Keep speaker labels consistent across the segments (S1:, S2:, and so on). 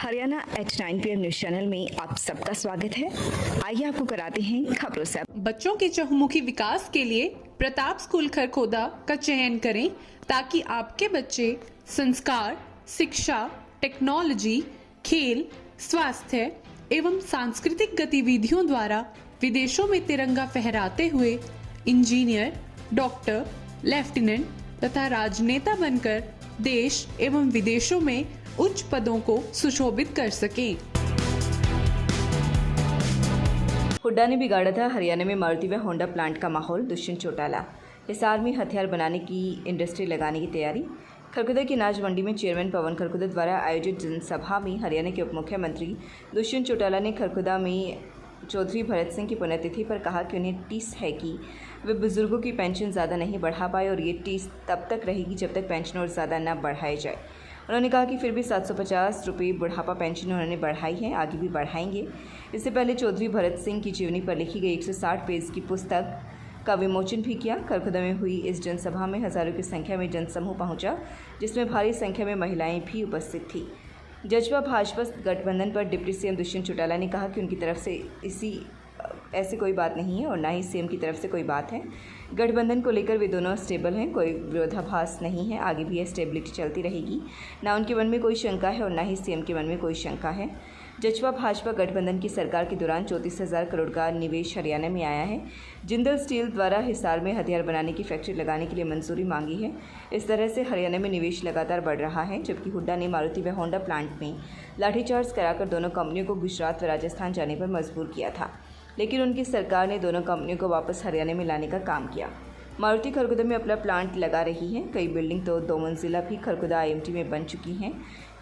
S1: Haryana H9 PM news channel में आप सबका स्वागत है। आइए आपको कराते हैं खबरों से।
S2: बच्चों के चहुमुखी विकास के लिए प्रताप स्कूल खरखोदा का चयन करें ताकि आपके बच्चे संस्कार, शिक्षा, टेक्नोलॉजी, खेल, स्वास्थ्य एवं सांस्कृतिक गतिविधियों द्वारा विदेशों में तिरंगा फहराते हुए इंजीनियर, डॉक्टर, लेफ्टिनेंट तथा राजनेता बनकर देश एवं विदेशों में उच्च पदों को सुशोभित कर सकें।
S1: हुड्डा ने बिगाड़ा था हरियाणा में मारुति व होंडा प्लांट का माहौल। दुष्यंत चौटाला। हिसार में हथियार बनाने की इंडस्ट्री लगाने की तैयारी। खरखोदा की अनाज मंडी में चेयरमैन पवन खरखोदा द्वारा आयोजित जनसभा में हरियाणा के उप मुख्यमंत्री दुष्यंत चौटाला ने खरखोदा में चौधरी भरत सिंह की पुण्यतिथि पर कहा कि उन्हें टीस है कि वे बुजुर्गों की पेंशन ज़्यादा नहीं बढ़ा पाए और ये टीस तब तक रहेगी जब तक पेंशन और ज़्यादा न बढ़ाई जाए। उन्होंने कहा कि फिर भी 750 रुपये बुढ़ापा पेंशन उन्होंने बढ़ाई है, आगे भी बढ़ाएंगे। इससे पहले चौधरी भरत सिंह की जीवनी पर लिखी गई 160 पेज की पुस्तक का विमोचन भी किया। खरखोदा में हुई इस जनसभा में हज़ारों की संख्या में जनसमूह पहुंचा, जिसमें भारी संख्या में महिलाएं भी उपस्थित थी। जजपा भाजपा गठबंधन पर डिप्टी सीएम दुष्यंत चौटाला ने कहा कि उनकी तरफ से ऐसी कोई बात नहीं है और ना ही सीएम की तरफ से कोई बात है। गठबंधन को लेकर वे दोनों स्टेबल हैं, कोई विरोधाभास नहीं है, आगे भी यह स्टेबिलिटी चलती रहेगी। ना उनके मन में कोई शंका है और ना ही सीएम के मन में कोई शंका है। जजपा भाजपा गठबंधन की सरकार के दौरान 34,000 करोड़ का निवेश हरियाणा में आया है। जिंदल स्टील द्वारा हिसार में हथियार बनाने की फैक्ट्री लगाने के लिए मंजूरी मांगी है। इस तरह से हरियाणा में निवेश लगातार बढ़ रहा है, जबकि हुड्डा ने मारुति व होंडा प्लांट में लाठीचार्ज कराकर दोनों कंपनियों को गुजरात व राजस्थान जाने पर मजबूर किया था, लेकिन उनकी सरकार ने दोनों कंपनियों को वापस हरियाणा में लाने का काम किया। मारुति खरखोदा में अपना प्लांट लगा रही है। कई बिल्डिंग तो 2 मंजिला भी खरखोदा IMT में बन चुकी हैं।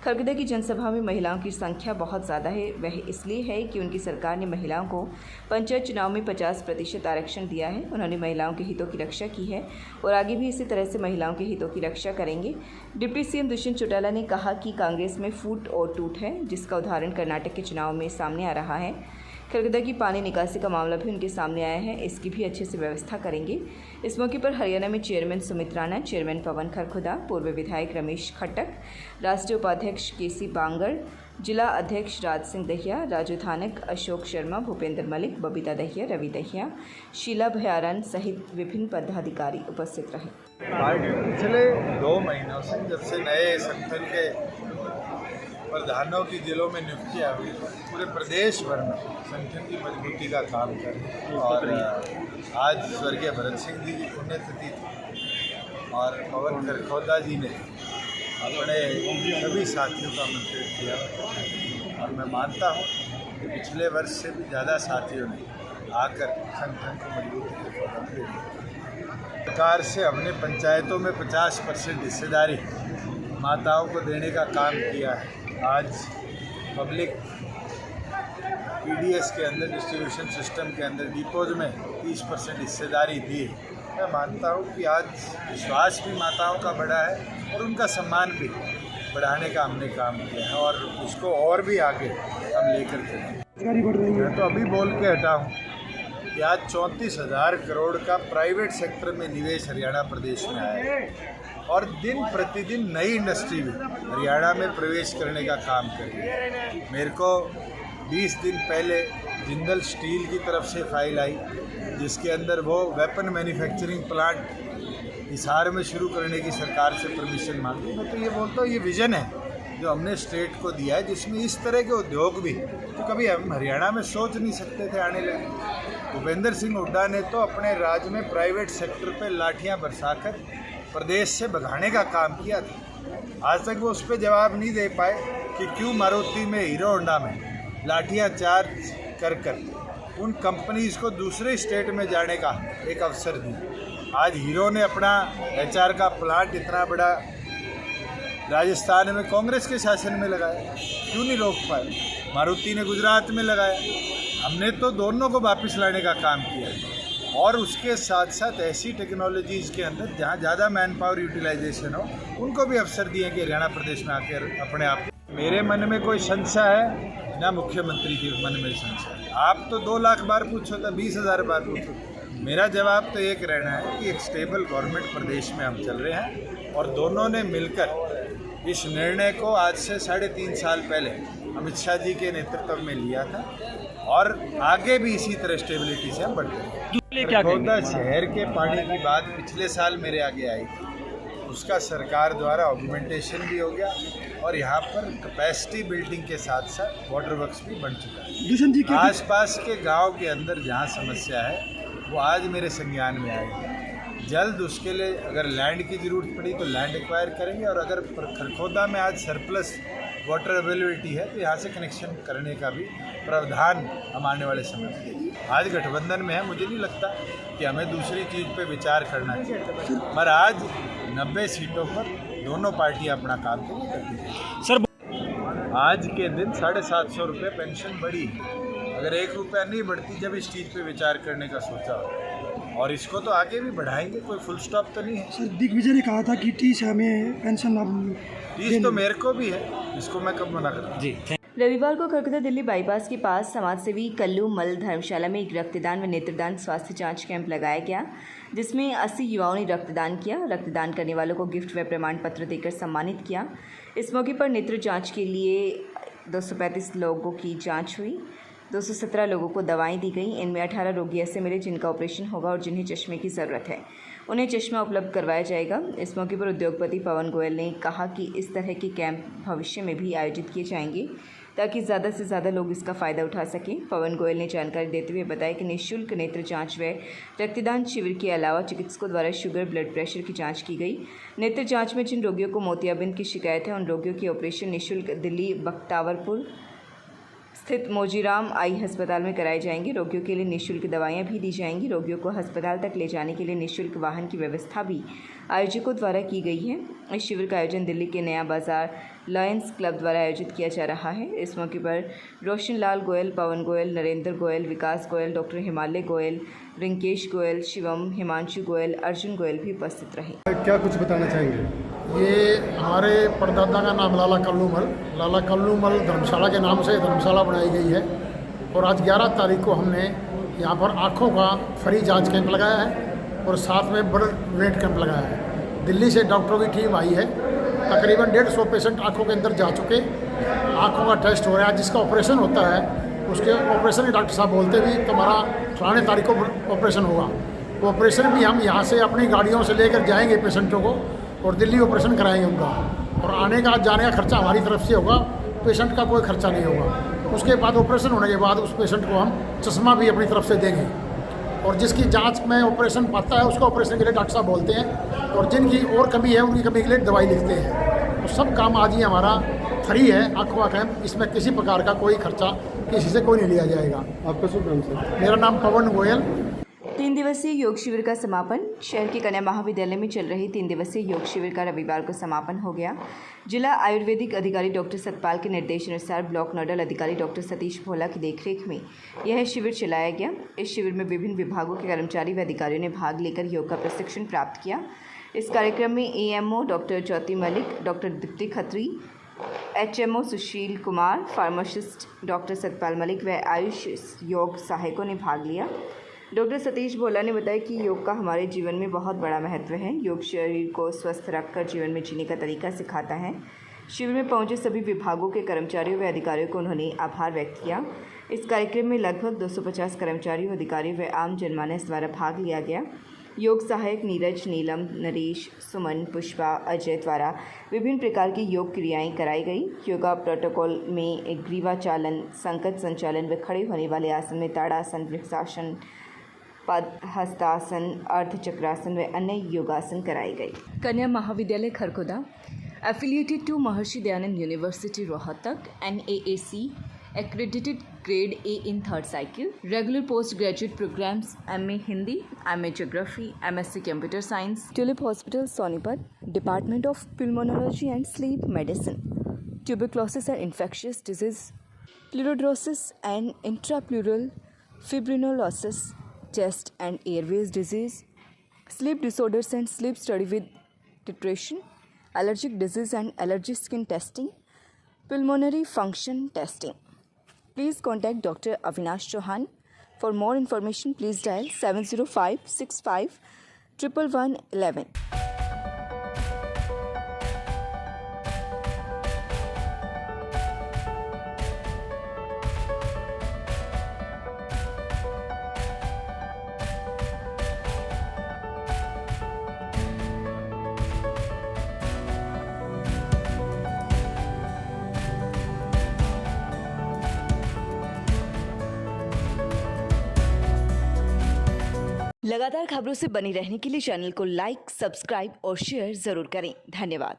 S1: खरखोदा की जनसभा में महिलाओं की संख्या बहुत ज़्यादा है। वह इसलिए है कि उनकी सरकार ने महिलाओं को पंचायत चुनाव में 50% आरक्षण दिया है। उन्होंने महिलाओं के हितों की रक्षा की है और आगे भी इसी तरह से महिलाओं के हितों की रक्षा करेंगे। डिप्टी सीएम दुष्यंत चौटाला ने कहा कि कांग्रेस में फूट और टूट है, जिसका उदाहरण कर्नाटक के चुनाव में सामने आ रहा है। खरखोदा की पानी निकासी का मामला भी उनके सामने आया है, इसकी भी अच्छे से व्यवस्था करेंगे। इस मौके पर हरियाणा में चेयरमैन सुमित राणा, चेयरमैन पवन खरखोदा, पूर्व विधायक रमेश खट्टक, राष्ट्रीय उपाध्यक्ष KC बांगड़, जिला अध्यक्ष राज सिंह दहिया, राजू थानक, अशोक शर्मा, भूपेंद्र मलिक, बबीता दहिया, रवि दहिया, शीला भयारन सहित विभिन्न पदाधिकारी उपस्थित रहे।
S3: पिछले 2 महीनों से जब से नए संगठन के प्रधानों की जिलों में नियुक्तियाँ हुई, पूरे प्रदेश भर में संगठन की मजबूती का काम कर और आज स्वर्गीय भरत सिंह जी की पुण्यतिथि और पवन खरखोदा जी ने अपने सभी साथियों का आमंत्रित किया और मैं मानता हूँ कि पिछले वर्ष से भी ज़्यादा साथियों ने आकर संगठन को मजबूती के पौधा दिया। सरकार से हमने पंचायतों में 50% हिस्सेदारी माताओं को देने का काम किया है। आज पब्लिक PDS के अंदर, डिस्ट्रीब्यूशन सिस्टम के अंदर डिपोज में 30% हिस्सेदारी दी है। मैं मानता हूँ कि आज विश्वास भी माताओं का बढ़ा है और उनका सम्मान भी बढ़ाने का हमने काम किया है और उसको और भी आगे हम लेकर चलेंगे। मैं तो अभी बोल के हटा हूँ कि आज 34,000 करोड़ का प्राइवेट सेक्टर में निवेश हरियाणा प्रदेश में आया है और दिन प्रतिदिन नई इंडस्ट्री भी हरियाणा में प्रवेश करने का काम कर रही है। मेरे को 20 दिन पहले जिंदल स्टील की तरफ से फाइल आई, जिसके अंदर वो वेपन मैन्युफैक्चरिंग प्लांट हिसार में शुरू करने की सरकार से परमिशन मांगी। मैं तो ये बोलता हूँ, ये विज़न है जो हमने स्टेट को दिया है, जिसमें इस तरह के उद्योग भी तो कभी हम हरियाणा में सोच नहीं सकते थे आने लगे। भूपेंद्र सिंह हुड्डा ने तो अपने राज्य में प्राइवेट सेक्टर पर लाठियाँ बरसाकर प्रदेश से भगाने का काम किया था। आज तक वो उस पर जवाब नहीं दे पाए कि क्यों मारुति में, हीरो होंडा में लाठियाँ चार्ज कर उन कंपनीज़ को दूसरे स्टेट में जाने का एक अवसर दिया। आज हीरो ने अपना HR का प्लांट इतना बड़ा राजस्थान में कांग्रेस के शासन में लगाया, क्यों नहीं रोक पाए? मारुति ने गुजरात में लगाया। हमने तो दोनों को वापस लाने का काम किया और उसके साथ साथ ऐसी टेक्नोलॉजीज़ के अंदर जहाँ ज़्यादा मैन पावर यूटिलाइजेशन हो, उनको भी अवसर दिए कि हरियाणा प्रदेश में आकर अपने आप। मेरे मन में कोई संशय है ना मुख्यमंत्री के मन में संशय है। आप तो 2 लाख बार पूछो तो 20,000 बार पूछो, मेरा जवाब तो एक रहना है कि एक स्टेबल गवर्नमेंट प्रदेश में हम चल रहे हैं और दोनों ने मिलकर इस निर्णय को आज से 3.5 साल पहले अमित शाह जी के नेतृत्व में लिया था और आगे भी इसी तरह स्टेबिलिटी से हम बढ़ते हैं। खरगोदा शहर के पानी की बात पिछले साल मेरे आगे आई थी, उसका सरकार द्वारा ऑगमेंटेशन भी हो गया और यहाँ पर कैपेसिटी बिल्डिंग के साथ साथ वाटर वर्क्स भी बन चुका है। आसपास के गांव के अंदर जहाँ समस्या है वो आज मेरे संज्ञान में आएगी। जल्द उसके लिए अगर लैंड की ज़रूरत पड़ी तो लैंड एक्वायर करेंगे और अगर खरगोदा में आज सरप्लस वाटर अवेलेबिलिटी है तो यहाँ से कनेक्शन करने का भी प्रावधान हम आने वाले समय में देंगे। आज गठबंधन में है, मुझे नहीं लगता कि हमें दूसरी चीज़ पे विचार करना चाहिए, पर आज 90 सीटों पर दोनों पार्टियां अपना काम तो नहीं करती हैं। सर आज के दिन 750 रुपये पेंशन बढ़ी है, अगर 1 रुपया नहीं बढ़ती जब इस चीज़ पे विचार करने का सोचा और इसको तो आगे भी बढ़ाएंगे, कोई फुल स्टॉप तो नहीं है।
S4: सर दिग्विजय ने कहा था कि 30 हमें पेंशन लाभ
S3: 30 तो मेरे को भी है, इसको मैं कब मना करूँ जी।
S1: रविवार को खरगोदा दिल्ली बाईपास के पास समाजसेवी कल्लू मल धर्मशाला में एक रक्तदान व नेत्रदान स्वास्थ्य जांच कैंप लगाया गया, जिसमें 80 युवाओं ने रक्तदान किया। रक्तदान करने वालों को गिफ्ट व प्रमाण पत्र देकर सम्मानित किया। इस मौके पर नेत्र जांच के लिए 235 लोगों की जांच हुई। 217 लोगों को दवाएं दी गई। इनमें 18 रोगी ऐसे मिले जिनका ऑपरेशन होगा और जिन्हें चश्मे की ज़रूरत है, उन्हें चश्मा उपलब्ध करवाया जाएगा। इस मौके पर उद्योगपति पवन गोयल ने कहा कि इस तरह के कैंप भविष्य में भी आयोजित किए जाएंगे ताकि ज़्यादा से ज़्यादा लोग इसका फ़ायदा उठा सकें। पवन गोयल ने जानकारी देते हुए बताया कि निःशुल्क नेत्र जांच व रक्तदान शिविर के अलावा चिकित्सकों द्वारा शुगर, ब्लड प्रेशर की जांच की गई। नेत्र जांच में जिन रोगियों को मोतियाबिंद की शिकायत है उन रोगियों की ऑपरेशन निःशुल्क दिल्ली बख्तावरपुर स्थित मोजीराम आई अस्पताल में कराए जाएंगे। रोगियों के लिए निःशुल्क दवाइयाँ भी दी जाएंगी। रोगियों को अस्पताल तक ले जाने के लिए निःशुल्क वाहन की व्यवस्था भी आयोजकों द्वारा की गई है। इस शिविर का आयोजन दिल्ली के नया बाजार लायंस क्लब द्वारा आयोजित किया जा रहा है। इस मौके पर रोशन लाल गोयल, पवन गोयल, नरेंद्र गोयल, विकास गोयल, डॉक्टर हिमालय गोयल, रिंकेश गोयल, शिवम, हिमांशु गोयल, अर्जुन गोयल भी उपस्थित रहे।
S5: क्या कुछ बताना चाहेंगे?
S6: ये हमारे परदादा का नाम लाला कल्लूमल धर्मशाला के नाम से धर्मशाला बनाई गई है और आज 11 तारीख को हमने यहाँ पर आँखों का फ्री जांच कैंप लगाया है और साथ में ब्लड वेट कैंप लगाया है। दिल्ली से डॉक्टरों की टीम आई है, तकरीबन 150 पेशेंट आँखों के अंदर जा चुके, आँखों का टेस्ट हो रहा है। जिसका ऑपरेशन होता है उसके ऑपरेशन के डॉक्टर साहब बोलते भी तुम्हारा फलाने तारीख को ऑपरेशन होगा। वो ऑपरेशन भी हम यहाँ से अपनी गाड़ियों से लेकर जाएंगे पेशेंटों को और दिल्ली ऑपरेशन कराएंगे उनका, और आने का जाने का खर्चा हमारी तरफ से होगा, पेशेंट का कोई खर्चा नहीं होगा। उसके बाद ऑपरेशन होने के बाद उस पेशेंट को हम चश्मा भी अपनी तरफ से देंगे और जिसकी जांच में ऑपरेशन पाता है उसको ऑपरेशन के लिए डॉक्टर साहब बोलते हैं और जिनकी और कमी है उनकी कमी के लिए दवाई लिखते हैं। तो सब काम आज ही हमारा फ्री है आँखों का कैंप, इसमें किसी प्रकार का कोई खर्चा किसी से कोई नहीं लिया जाएगा।
S5: आपका शुभ नाम सर?
S6: मेरा नाम पवन गोयल।
S1: 3 दिवसीय योग शिविर का समापन। शहर के कन्या महाविद्यालय में चल रही 3 दिवसीय योग शिविर का रविवार को समापन हो गया। जिला आयुर्वेदिक अधिकारी डॉक्टर सतपाल के निर्देशानुसार ब्लॉक नोडल अधिकारी डॉक्टर सतीश भोला की देखरेख में यह शिविर चलाया गया। इस शिविर में विभिन्न विभागों के कर्मचारी व अधिकारियों ने भाग लेकर योग का प्रशिक्षण प्राप्त किया। इस कार्यक्रम में AMO डॉक्टर ज्योति Malik, doctor Deepti Khatri, HMO Sushil Kumar, pharmacist doctor Satpal Malik व आयुष योग सहायकों ने भाग लिया। डॉक्टर सतीश भोला ने बताया कि योग का हमारे जीवन में बहुत बड़ा महत्व है। योग शरीर को स्वस्थ रखकर जीवन में जीने का तरीका सिखाता है। शिविर में पहुंचे सभी विभागों के कर्मचारियों व अधिकारियों को उन्होंने आभार व्यक्त किया। इस कार्यक्रम में लगभग 250 कर्मचारियों, अधिकारियों व आम जनमानस द्वारा भाग लिया गया। योग सहायक नीरज, नीलम, नरेश, सुमन, पुष्पा, अजय द्वारा विभिन्न प्रकार की योग क्रियाएं कराई गई। योगा प्रोटोकॉल में ग्रीवा चालन, संकट संचालन व खड़े होने वाले आसन में ताड़ासन, वृक्षासन, पद हस्तासन, अर्धचक्रासन व अन्य योगासन कराई गई। कन्या महाविद्यालय Kharghoda affiliated to Maharshi Dayanand university Rohtak, NAAC accredited grade A in 3rd cycle, regular postgraduate programs MA Hindi, MA Geography, MSc Computer Science, Tulip Hospital Sonipat, Department of Pulmonology and Sleep Medicine. Tuberculosis and infectious disease, pleurodrosis and intrapleural fibrinolysis, chest and airways disease, sleep disorders and sleep study with titration, allergic disease and allergy skin testing, pulmonary function testing. Please contact Dr. Avinash Chauhan. For more information, please dial 705 65 111 11. लगातार खबरों से बनी रहने के लिए channel को like, subscribe और share जरूर करें। धन्यवाद।